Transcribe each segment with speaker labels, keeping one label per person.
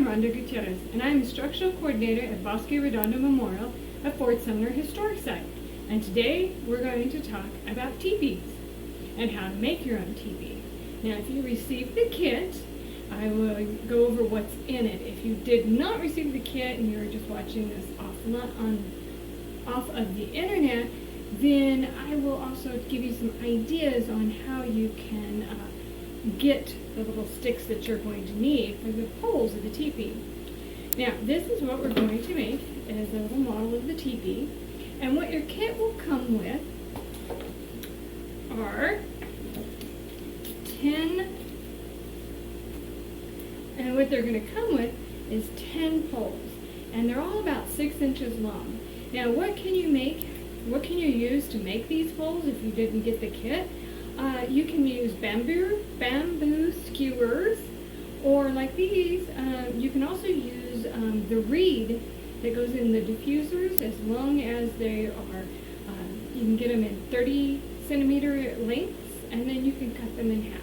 Speaker 1: Armando Gutierrez, and I am Instructional Coordinator at Bosque Redondo Memorial at Fort Sumner Historic Site. And today we're going to talk about tipis and how to make your own tipi. Now, if you received the kit, I will go over what's in it. If you did not receive the kit and you're just watching this off of the internet, then I will also give you some ideas on how you can get the little sticks that you're going to need for the poles of the tipi. Now, this is what we're going to make as a little model of the tipi. And what your kit will come with are 10, and what they're going to come with is 10 poles. And they're all about 6 inches long. Now, what can you make? What can you use to make these poles if you didn't get the kit? You can use bamboo skewers, or like these, you can also use the reed that goes in the diffusers, as long as they are, you can get them in 30 centimeter lengths, and then you can cut them in half.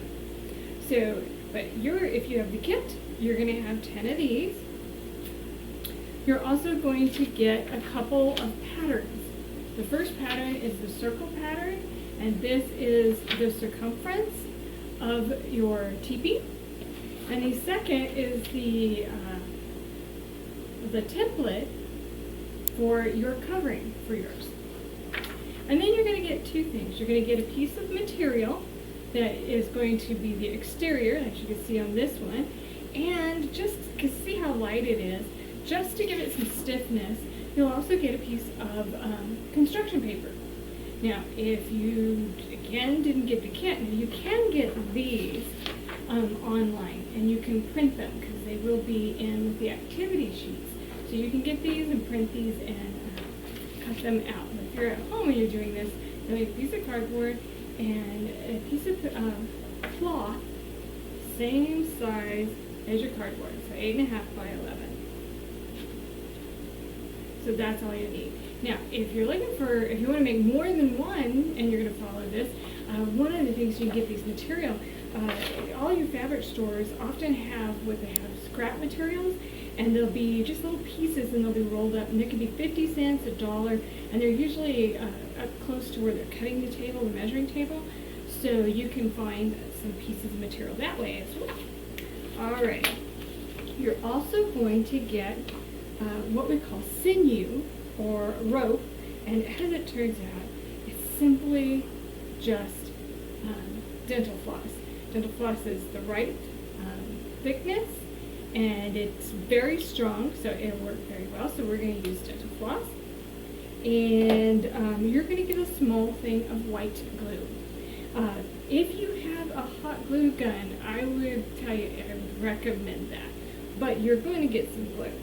Speaker 1: So, but if you have the kit, you're going to have 10 of these. You're also going to get a couple of patterns. The first pattern is the circle pattern, and this is the circumference of your tipi. And the second is the template for your covering for yours. And then you're going to get two things. You're going to get a piece of material that is going to be the exterior, as you can see on this one, and just to see how light it is, just to give it some stiffness, you'll also get a piece of construction paper. Now, if you, again, didn't get the kit, you can get these online, and you can print them because they will be in with the activity sheets. So you can get these and print these and cut them out. But if you're at home and you're doing this, you'll need a piece of cardboard and a piece of cloth, same size as your cardboard, so 8.5 by 11. So that's all you need. Now, if you want to make more than one, and you're going to follow this, one of the things you can get these material, all your fabric stores often have scrap materials, and they'll be just little pieces, and they'll be rolled up, and they can be 50 cents, $1, and they're usually up close to where they're cutting the table, the measuring table, so you can find some pieces of material that way as well. All right. You're also going to get what we call sinew, or rope, and as it turns out, it's simply just dental floss. Dental floss is the right thickness, and it's very strong, so it'll work very well. So we're going to use dental floss, and you're going to get a small thing of white glue. If you have a hot glue gun, I would recommend that, but you're going to get some glue.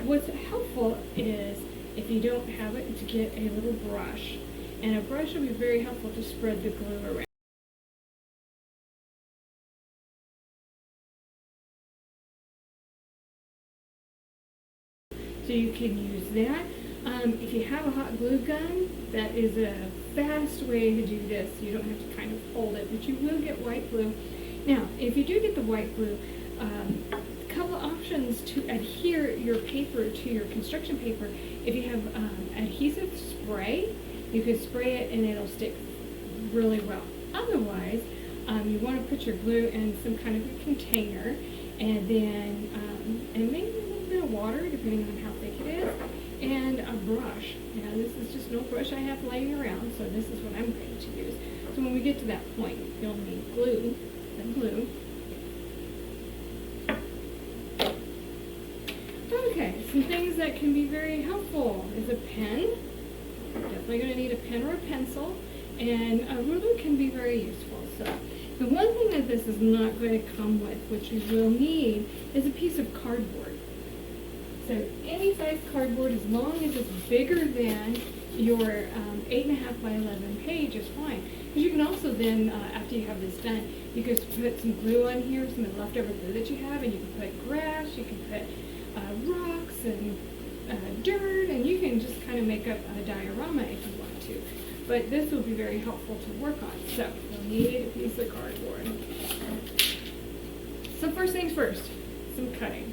Speaker 1: What's helpful is, if you don't have it, to get a little brush. And a brush will be very helpful to spread the glue around. So you can use that. If you have a hot glue gun, that is a fast way to do this. You don't have to kind of hold it, but you will get white glue. Now, if you do get the white glue, couple options to adhere your paper to your construction paper. If you have adhesive spray, you can spray it and it'll stick really well. Otherwise, you want to put your glue in some kind of a container, and then and maybe a little bit of water, depending on how thick it is, and a brush. Now, this is just no brush I have laying around, so this is what I'm going to use. So when we get to that point, you'll need glue. Okay, some things that can be very helpful is a pen. Definitely going to need a pen or a pencil, and a ruler can be very useful. So the one thing that this is not going to come with, which you will need, is a piece of cardboard. So any size cardboard, as long as it's bigger than your 8.5 by 11 page, is fine. Because you can also then, after you have this done, you can put some glue on here, some of the leftover glue that you have, and you can put grass, you can put rocks and dirt, and you can just kind of make up a diorama if you want to. But this will be very helpful to work on. So you'll need a piece of cardboard. So first things first, some cutting.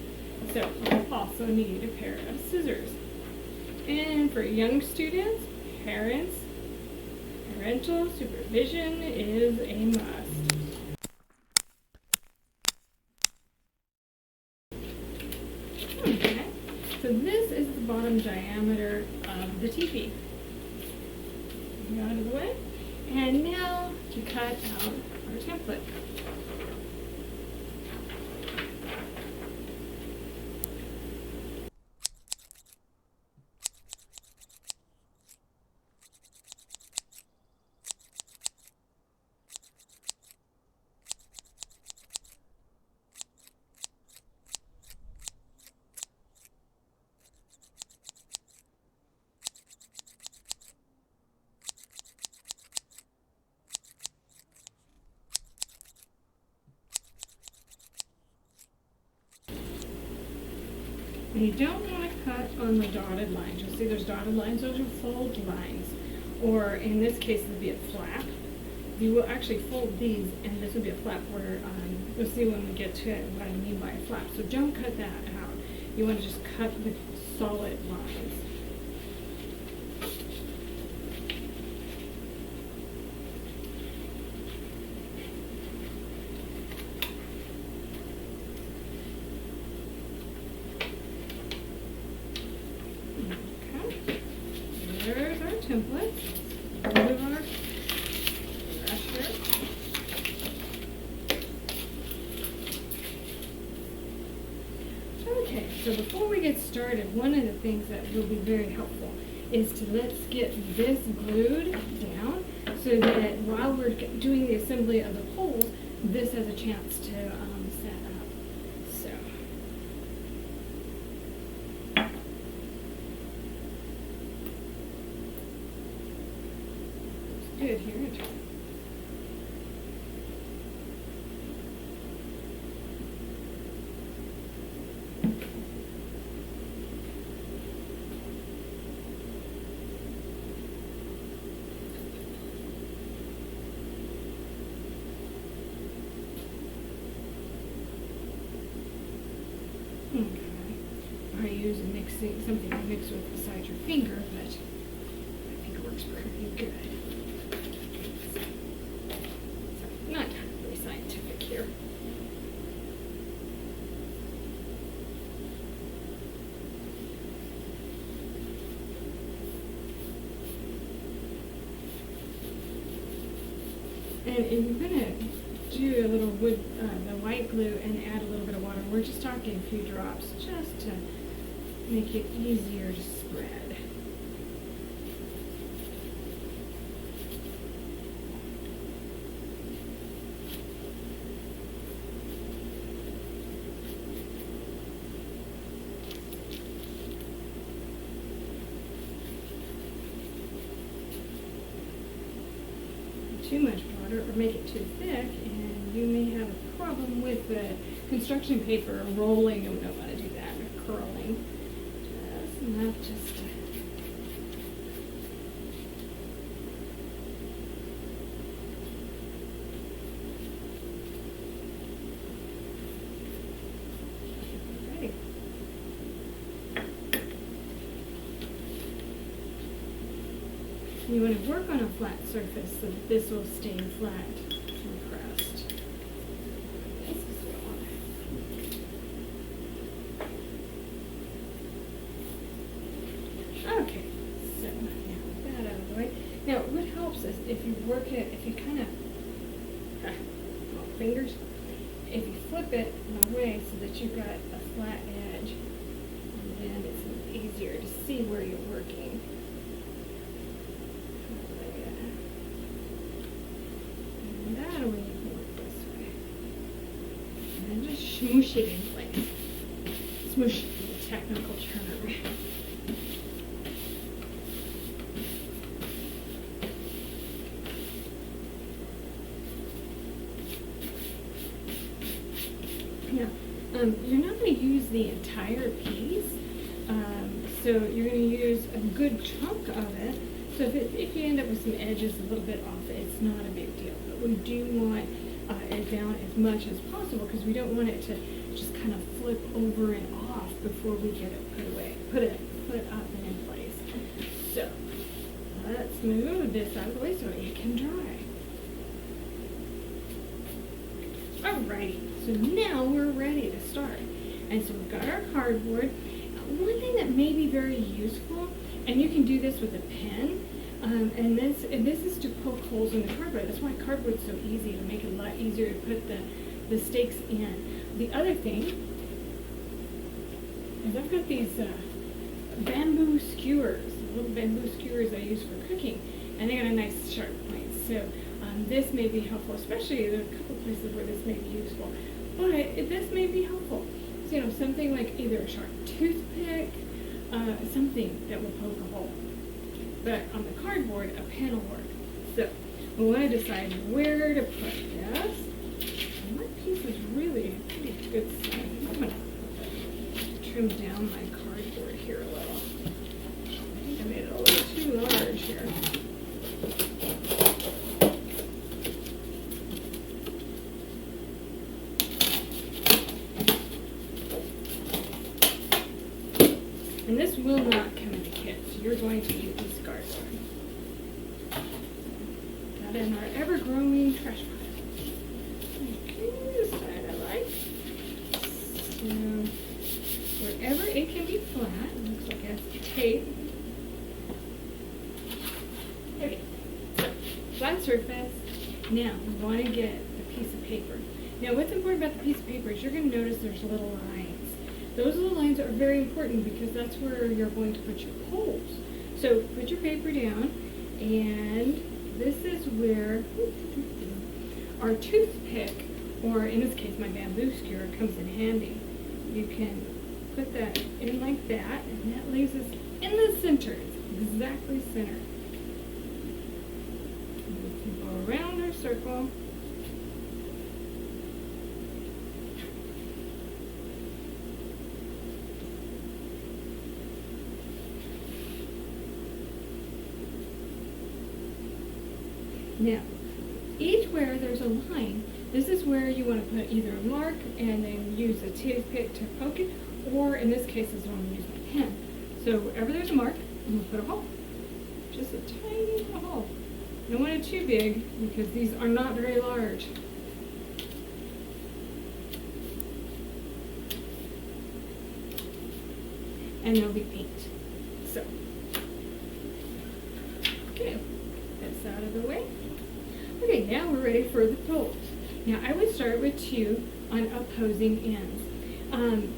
Speaker 1: So I'll also need a pair of scissors. And for young students, parents, parental supervision is a must. Okay, so this is the bottom diameter of the teepee. Out of the way. And now to cut out our template. You don't want to cut on the dotted lines. You'll see there's dotted lines, those are fold lines. Or in this case, it would be a flap. You will actually fold these, and this would be a flap where you'll see when we get to it what I mean by a flap. So don't cut that out. You want to just cut the solid lines. There's our template. Remove our brush here. Okay, so before we get started, one of the things that will be very helpful is to let's get this glued down so that while we're doing the assembly of the poles, this has a chance to set up. So. Good here. Okay. I use something to mix with beside your finger, but I think it works pretty good. Not really scientific here. And if you're going to do a little wood, the white glue and add a little bit of water, we're just talking a few drops just to make it easier to spread. Too much water or make it too thick, and you may have a problem with the construction paper rolling. We don't want to do that, or curling. Just enough just to ready. You want to work on a flat surface so that this will stay flat and pressed. This is wrong. Okay, so now with that out of the way. Now what helps is if you work it, if you kind of, fingers, if you flip it in a way so that you've got a flat edge, and then it's easier to see where you're working. Smoosh it in place. Smoosh is a technical term. Now, you're not going to use the entire piece, so you're going to use a good chunk of it. So if you end up with some edges a little bit off, it's not a big deal. But we do want it down as much as possible because we don't want it to just kind of flip over and off before we get it put up and in place. So let's move this out of the way so it can dry. Alrighty, so now we're ready to start. And so we've got our cardboard. One thing that may be very useful, and you can do this with a pen, and this is to poke holes in the cardboard. That's why cardboard's so easy, to make it a lot easier to put the stakes in. The other thing is I've got these bamboo skewers, little bamboo skewers I use for cooking, and they got a nice sharp point. So this may be helpful, especially there are a couple places where this may be useful. But this may be helpful. So, you know, something like either a sharp toothpick, something that will poke a hole. But on the cardboard, a pen will work. So we want to decide where to put this. And my piece is really pretty good size. I'm going to trim down my cardboard here a little. I think I made it a little too large here. And this will not come in a kit, so you're going to use this cardboard. Got in our ever-growing trash pile. Okay, this side I like. So, wherever it can be flat, it looks like it's tape. Okay, so flat surface. Now, we want to get the piece of paper. Now, what's important about the piece of paper is you're going to notice there's little lines. Those little lines are very important because that's where you're going to put your holes. So put your paper down, and this is where our toothpick, or in this case my bamboo skewer, comes in handy. You can put that in like that, and that leaves us in the center. It's exactly center. And we can go around our circle. Now, each where there's a line, this is where you want to put either a mark and then use a toothpick to poke it, or in this case, is when I'm using my pen. So wherever there's a mark, I'm going to put a hole. Just a tiny little hole. You don't want it too big because these are not very large. And they'll be paint. So, okay, that's out of the way. Okay, now we're ready for the poles. Now I would start with 2 on opposing ends.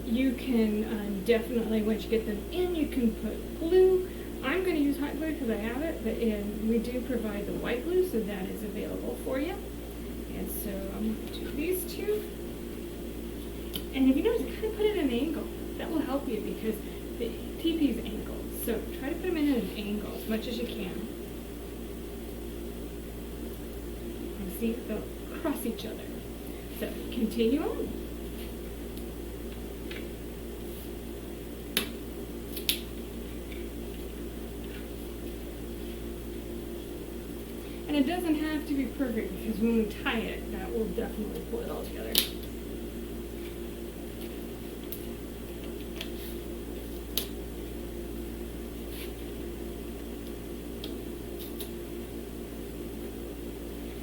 Speaker 1: You can definitely, once you get them in, you can put glue. I'm going to use hot glue because I have it, but we do provide the white glue, so that is available for you. And so I'm going to do these 2. And if you notice, kind of put it at an angle. That will help you because the teepee's angled. So try to put them in at an angle as much as you can. See, they'll cross each other. So continue on. And it doesn't have to be perfect because when we tie it, that will definitely pull it all together.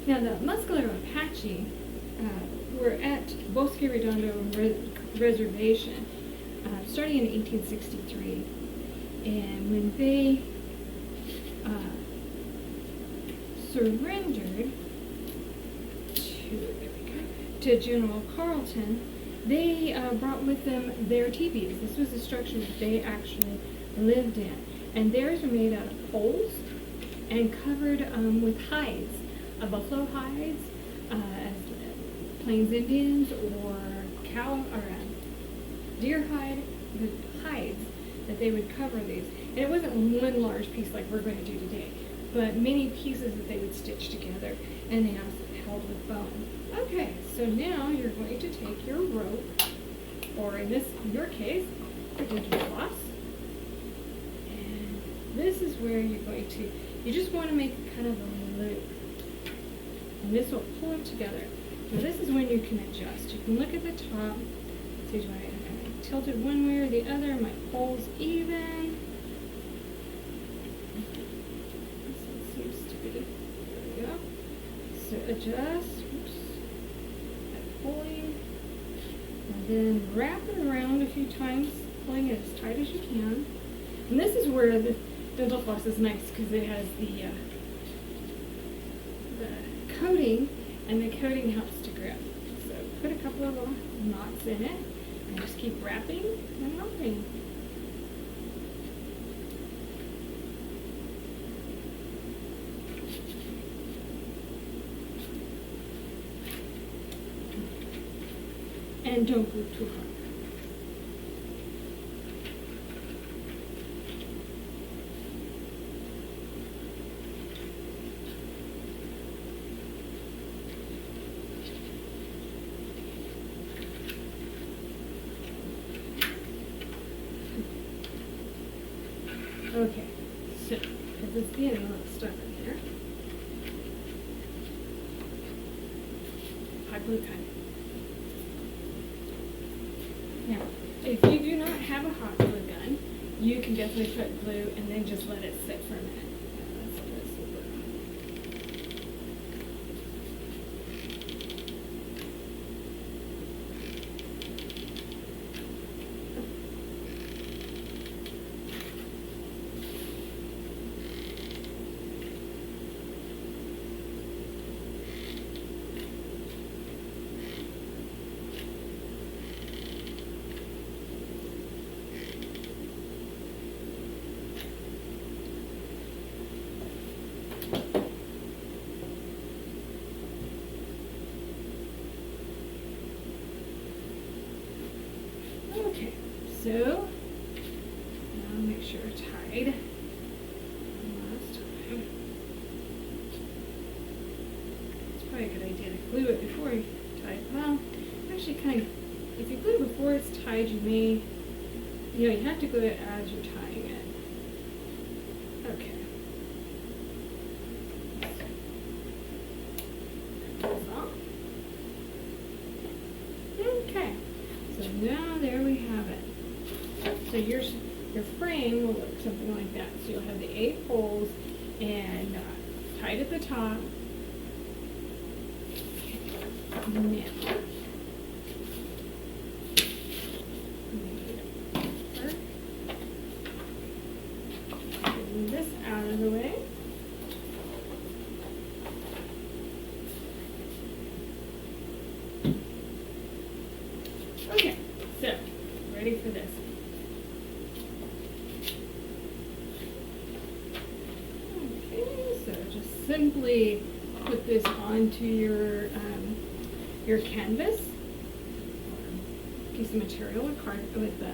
Speaker 1: Now the Mescalero Apache were at Bosque Redondo reservation starting in 1863, and when they surrendered to General Carleton, they brought with them their tipis. This was the structure that they actually lived in, and theirs were made out of poles and covered with hides. Buffalo hides, as Plains Indians, or cow or deer hide, the hides that they would cover these. And it wasn't one large piece like we're going to do today, but many pieces that they would stitch together, and they also held with bone. Okay, so now you're going to take your rope, or in your case, your digital floss, and this is where you're going to, you just want to make kind of a loop. And this will pull it together. Now this is when you can adjust. You can look at the top. It's see, do I tilt it one way or the other? My pole's even. This one seems to be, there we go. So adjust, oops, that pulling, and then wrap it around a few times, pulling it as tight as you can. And this is where the dental floss is nice because it has the coating, and the coating helps to grip. So put a couple of little knots in it, and just keep wrapping and wrapping. And don't glue too hard. Okay, so, because it's getting a little stuck in here, hot glue gun. Now, if you do not have a hot glue gun, you can definitely put glue and then just let it sit for a minute. That's super. Okay, so now make sure it's tied. Last time. It's probably a good idea to glue it before you tie it. Well, actually kind of, if you glue it before it's tied, you may, you have to glue it as you're tying it. Okay. Okay, so now there we have it. So your frame will look something like that. So you'll have the 8 holes and tied at the top. Now, getting this out of the way. Okay, so ready for this. Okay, so just simply put this onto your canvas or piece of material with the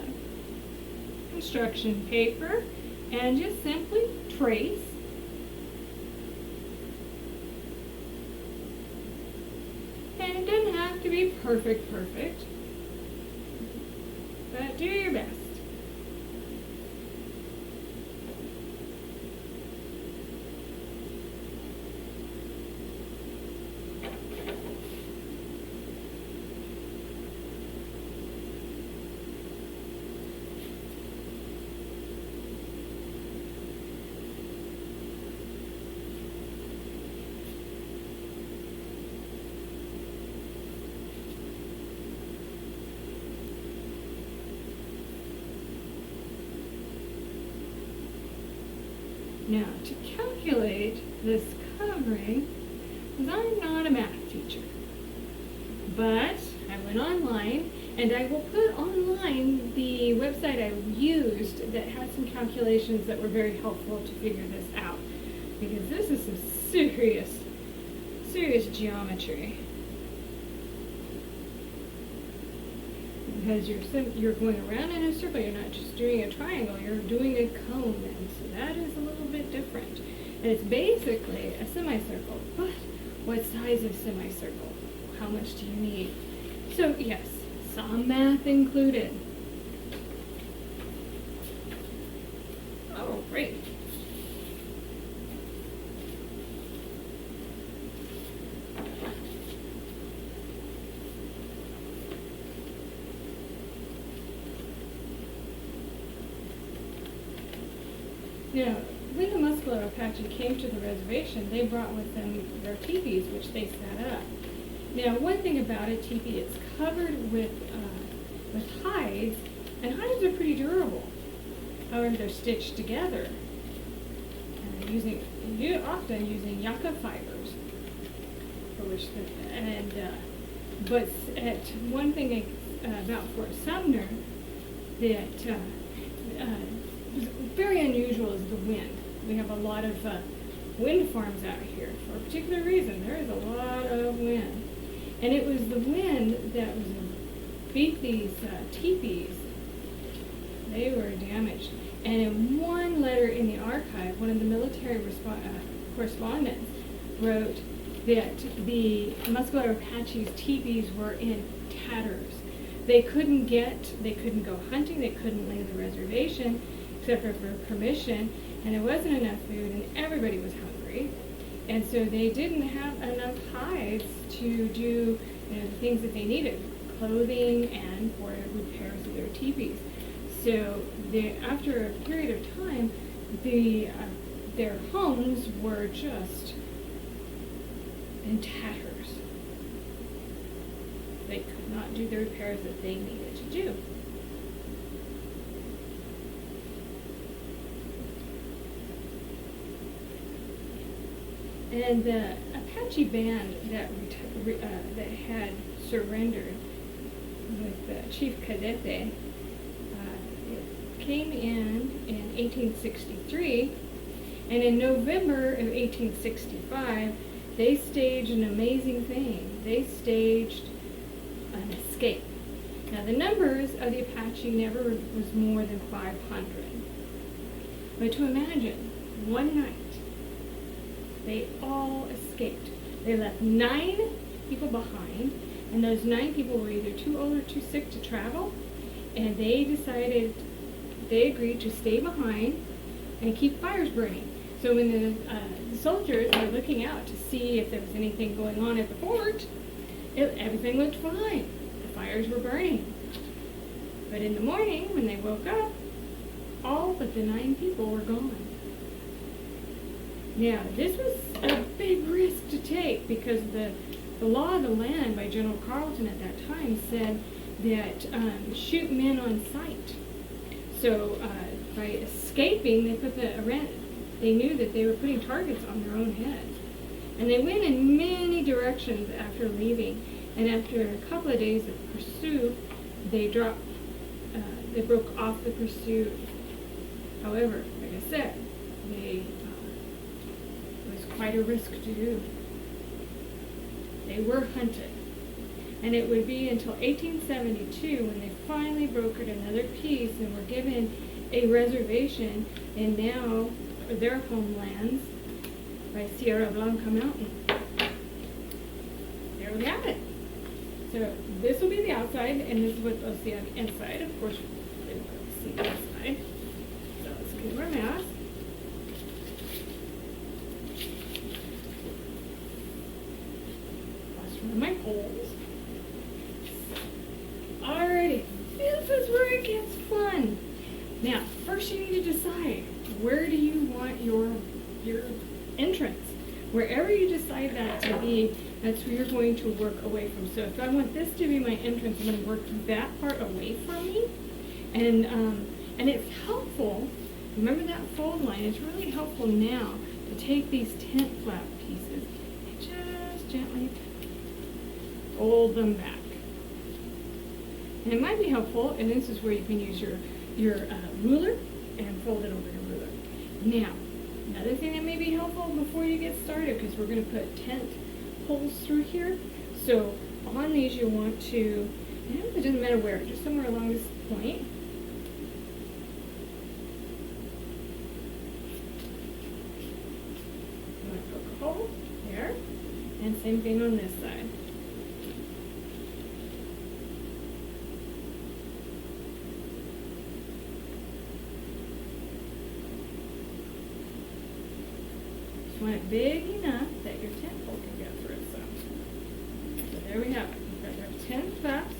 Speaker 1: construction paper, and just simply trace. And it doesn't have to be perfect, but do your best. Now, to calculate this covering, because I'm not a math teacher, but I went online, and I will put online the website I used that had some calculations that were very helpful to figure this out, because this is some serious geometry. Because you're going around in a circle, you're not just doing a triangle, you're doing a cone, and so that is a little bit different. And it's basically a semicircle, but what size of semicircle? How much do you need? So yes, some math included. Oh, great. Now, when the Mescalero Apache came to the reservation, they brought with them their tipis, which they set up. Now, one thing about a tipi, it's covered with hides, and hides are pretty durable. However, they're stitched together, often using yucca fibers. But one thing about Fort Sumner that was very unusual is the wind. We have a lot of wind farms out here for a particular reason. There is a lot of wind. And it was the wind that beat these tipis. They were damaged. And in one letter in the archive, one of the military correspondents wrote that the Mescalero Apache's tipis were in tatters. They couldn't go hunting, they couldn't leave the reservation except for permission, and there wasn't enough food, and everybody was hungry. And so they didn't have enough hides to do the things that they needed, clothing and for repairs of their tipis. So after a period of time, their homes were just in tatters. They could not do the repairs that they needed to do. And the Apache band that had surrendered with Chief Cadate came in 1863, and in November of 1865, they staged an amazing thing. They staged an escape. Now, the numbers of the Apache never was more than 500. But to imagine, one night, they all escaped. They left 9 people behind, and those 9 people were either too old or too sick to travel, and they agreed to stay behind and keep fires burning. So when the soldiers were looking out to see if there was anything going on at the fort, everything looked fine. The fires were burning. But in the morning, when they woke up, all but the 9 people were gone. Now, this was a big risk to take because the law of the land by General Carleton at that time said that shoot men on sight. So by escaping, they knew that they were putting targets on their own heads. And they went in many directions after leaving. And after a couple of days of pursuit, they broke off the pursuit. However, like I said, it was quite a risk to do. They were hunted. And it would be until 1872 when they finally brokered another peace and were given a reservation in now their homelands by Sierra Blanca Mountain. There we have it. So this will be the outside, and this is what they'll see on the inside. Of course, they won't see the inside. So let's get our mask. That's one of my holes. Alrighty, this is where it gets fun. Now, first you need to decide, where do you want your entrance? Wherever you decide that to be, that's where you're going to work away from. So if I want this to be my entrance, I'm going to work that part away from me. And it's helpful, remember that fold line, it's really helpful now to take these tent flap pieces and just gently fold them back. And it might be helpful, and this is where you can use your ruler and fold it over your ruler. Now, another thing that may be helpful before you get started, because we're going to put tent holes through here. So on these you want to, it doesn't matter where, just somewhere along this point. You want to poke a hole there, and same thing on this side. Want it big enough that your tent pole can go through. So there we have it. We've got our tent flaps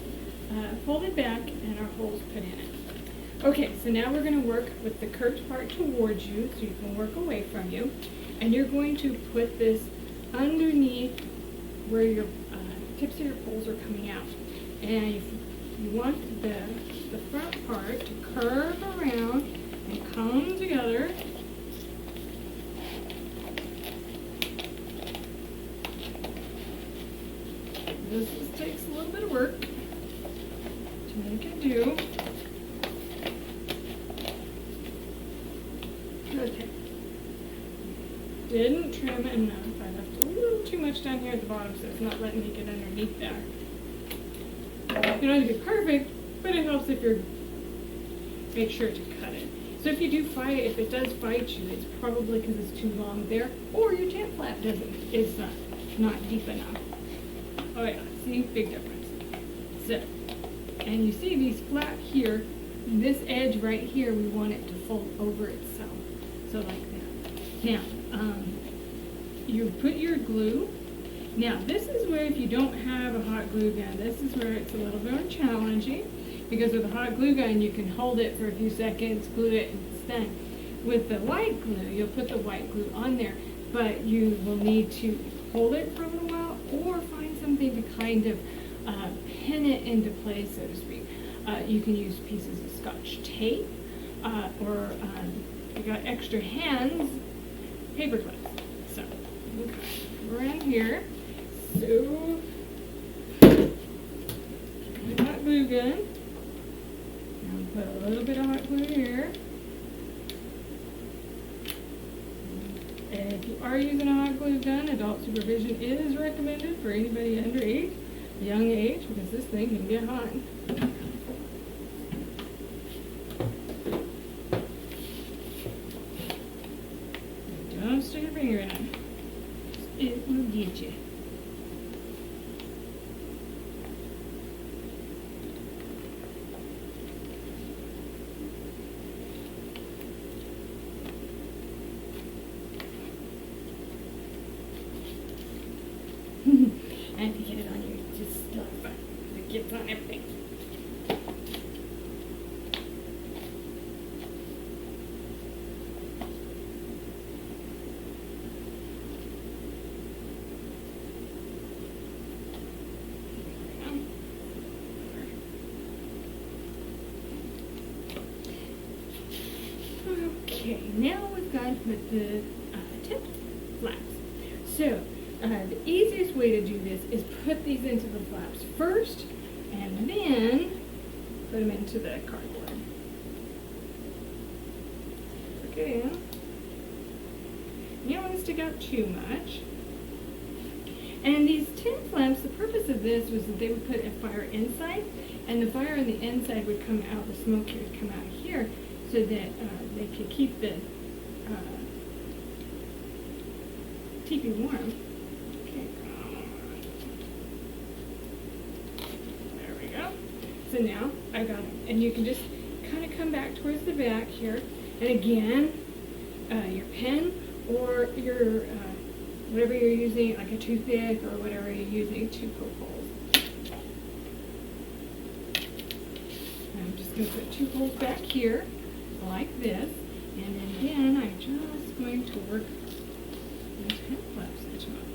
Speaker 1: folded back and our holes put in it. Okay, so now we're going to work with the curved part towards you so you can work away from you. And you're going to put this underneath where your tips of your poles are coming out. And you want the front part to curve around and come together. This takes a little bit of work to make it do. Okay. Didn't trim enough. I left a little too much down here at the bottom, so it's not letting me get underneath there. You don't have to be perfect, but it helps if you're make sure to cut it. So if you do fight, if it does fight you, it's probably because it's too long there, or your tent flap is not deep enough. Oh yeah, see, big difference. So, and you see these flat here, this edge right here, we want it to fold over itself. So like that. Now, you put your glue. Now, this is where if you don't have a hot glue gun, this is where it's a little bit more challenging, because with a hot glue gun, you can hold it for a few seconds, glue it, and it's done. With the white glue, you'll put the white glue on there, but you will need to hold it for a little while or find something to kind of pin it into place, so to speak. You can use pieces of Scotch tape, or if you got extra hands, paper clips. So, around here. So, hot glue gun. Now put a little bit of hot glue here. And if you are using a hot glue gun, adult supervision is recommended for anybody under young age, because this thing can get hot. Don't stick your finger in it. It will get you. And if you get it on you, just stuff it. It gets on everything. Okay, now we've got with the tip flaps. So, the easiest way to do this is put these into the flaps first, and then put them into the cardboard. Okay. You don't want to stick out too much. And these tent flaps, the purpose of this was that they would put a fire inside, and the fire on the inside would come out, the smoke here would come out here, so that they could keep the teepee warm. Okay. There we go. So now I got them, and you can just kind of come back towards the back here, and again, your pen or your whatever you're using, like a toothpick or whatever you're using, to poke holes. I'm just going to put 2 holes back here, like this, and then again, I'm just going to work these tent flaps into them.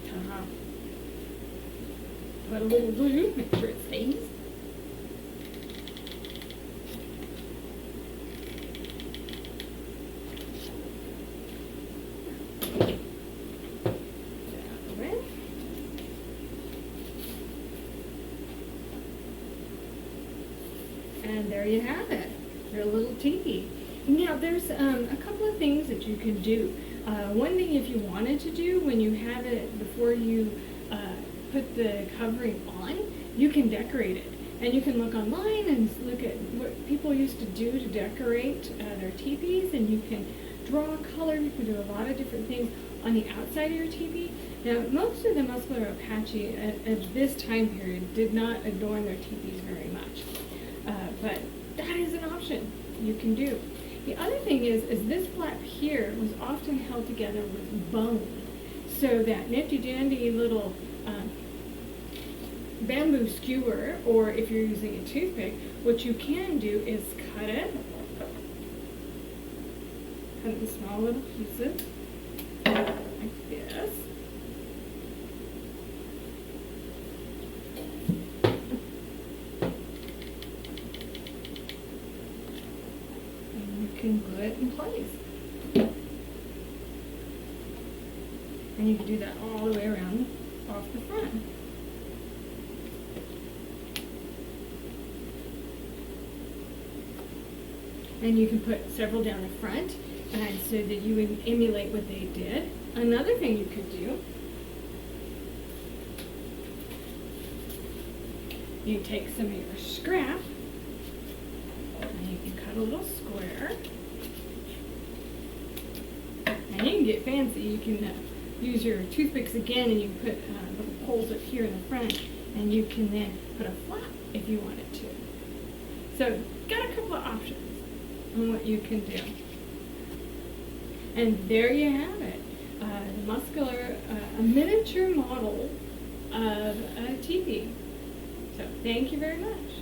Speaker 1: Ta-ha. Put a little glue, make sure it stays. And there you have it, your little teepee. Now there's a couple of things that you can do. One thing, if you wanted to do when you have it, before you put the covering on, you can decorate it. And you can look online and look at what people used to do to decorate their teepees, and you can draw a color, you can do a lot of different things on the outside of your teepee. Now, most of the Mescalero Apache at this time period did not adorn their teepees very much. But that is an option you can do. The other thing is this flap here was often held together with bone. So that nifty dandy little bamboo skewer, or if you're using a toothpick, what you can do is cut it in small little pieces, like this. And you can glue it in place. And you can do that all the way around off the front. And you can put several down the front so that you would emulate what they did. Another thing you could do, you take some of your scrap and you can cut a little square. And you can get fancy. You can use your toothpicks again, and you can put little holes up here in the front, and you can then put a flap if you wanted to. So, got a couple of options on what you can do. And there you have it, a miniature model of a teepee. So thank you very much.